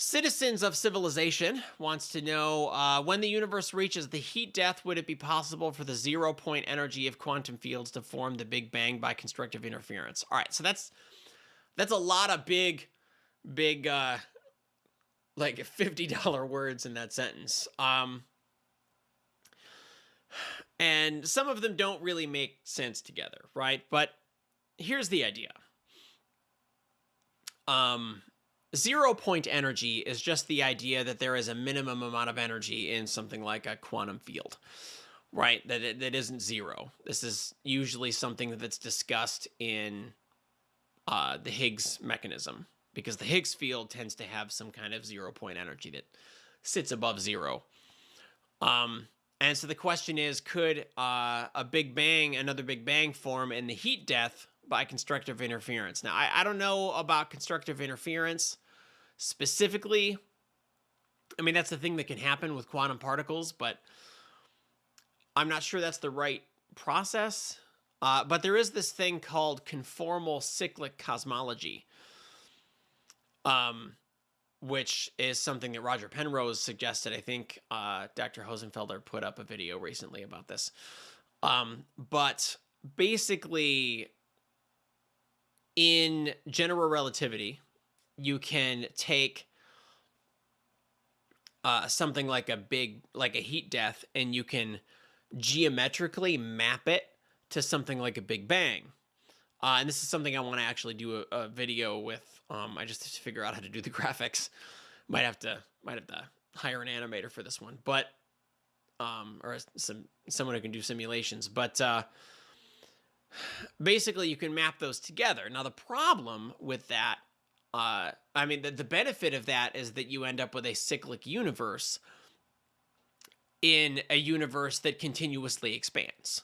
Citizens of Civilization wants to know when the universe reaches the heat death, would it be possible for the 0 point energy of quantum fields to form the Big Bang by constructive interference? All right, so that's a lot of big like $50 words in that sentence. And some of them don't really make sense together, right? But here's the idea. 0 point energy is just the idea that there is a minimum amount of energy in something like a quantum field, right? That isn't zero. This is usually something that's discussed in the Higgs mechanism, because the Higgs field tends to have some kind of 0 point energy that sits above zero. And so the question is, could another Big Bang form in the heat death by constructive interference? Now, I don't know about constructive interference specifically. I mean, that's the thing that can happen with quantum particles, but I'm not sure that's the right process. But there is this thing called conformal cyclic cosmology, which is something that Roger Penrose suggested. I think Dr. Hosenfelder put up a video recently about this. But basically, in general relativity, you can take something like a heat death, and you can geometrically map it to something like a Big Bang. And this is something I want to actually do a video with. I just have to figure out how to do the graphics. Might have to hire an animator for this one, but or someone who can do simulations. But basically, you can map those together. Now, the problem with that, I mean, the benefit of that is that you end up with a cyclic universe in a universe that continuously expands,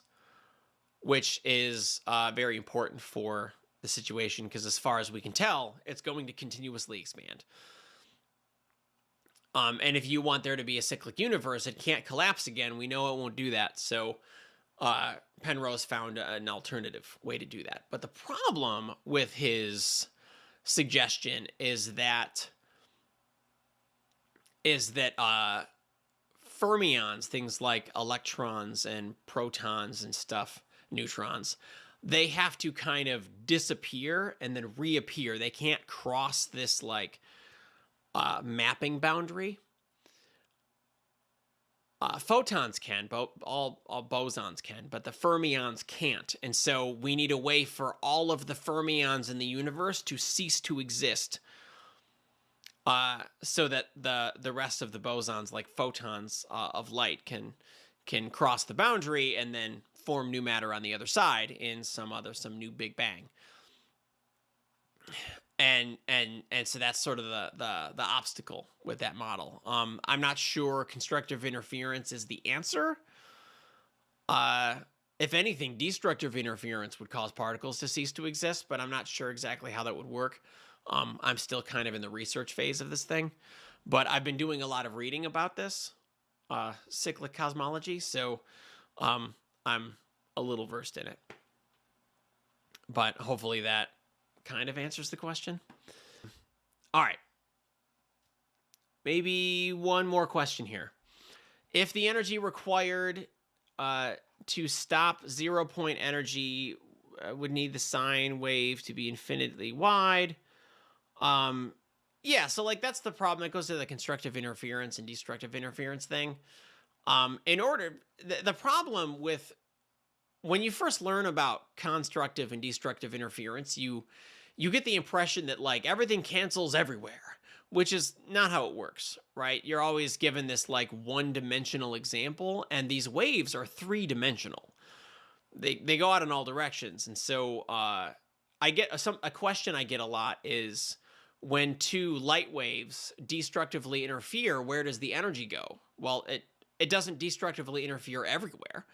which is very important for the situation, because as far as we can tell, it's going to continuously expand. And if you want there to be a cyclic universe, it can't collapse again. We know it won't do that. So Penrose found an alternative way to do that. But the problem with his suggestion is that fermions, things like electrons and protons and stuff, neutrons, they have to kind of disappear and then reappear. They can't cross this like mapping boundary. Photons can, all bosons can, but the fermions can't. And so we need a way for all of the fermions in the universe to cease to exist, so that the rest of the bosons, like photons of light, can cross the boundary and then form new matter on the other side in some new Big Bang. And so that's sort of the obstacle with that model. I'm not sure constructive interference is the answer. If anything, destructive interference would cause particles to cease to exist, but I'm not sure exactly how that would work. I'm still kind of in the research phase of this thing, but I've been doing a lot of reading about this cyclic cosmology, so I'm a little versed in it. But hopefully that kind of answers the question. All right. Maybe one more question here. If the energy required to stop 0 point energy would need the sine wave to be infinitely wide. Yeah, so like that's the problem that goes to the constructive interference and destructive interference thing. The problem with when you first learn about constructive and destructive interference, you get the impression that like everything cancels everywhere, which is not how it works, right? You're always given this like one-dimensional example, and these waves are three-dimensional. They go out in all directions, and so I get a question I get a lot is, when two light waves destructively interfere, where does the energy go? Well, it doesn't destructively interfere everywhere,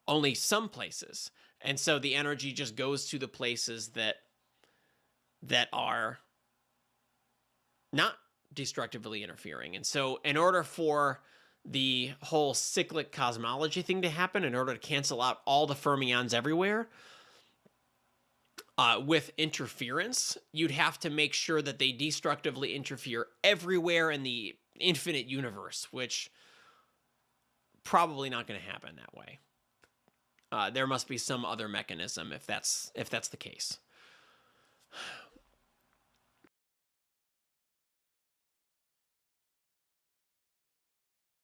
only some places. And so the energy just goes to the places that are not destructively interfering. And so in order for the whole cyclic cosmology thing to happen, in order to cancel out all the fermions everywhere, With interference, you'd have to make sure that they destructively interfere everywhere in the infinite universe, which probably not going to happen that way. There must be some other mechanism if that's the case.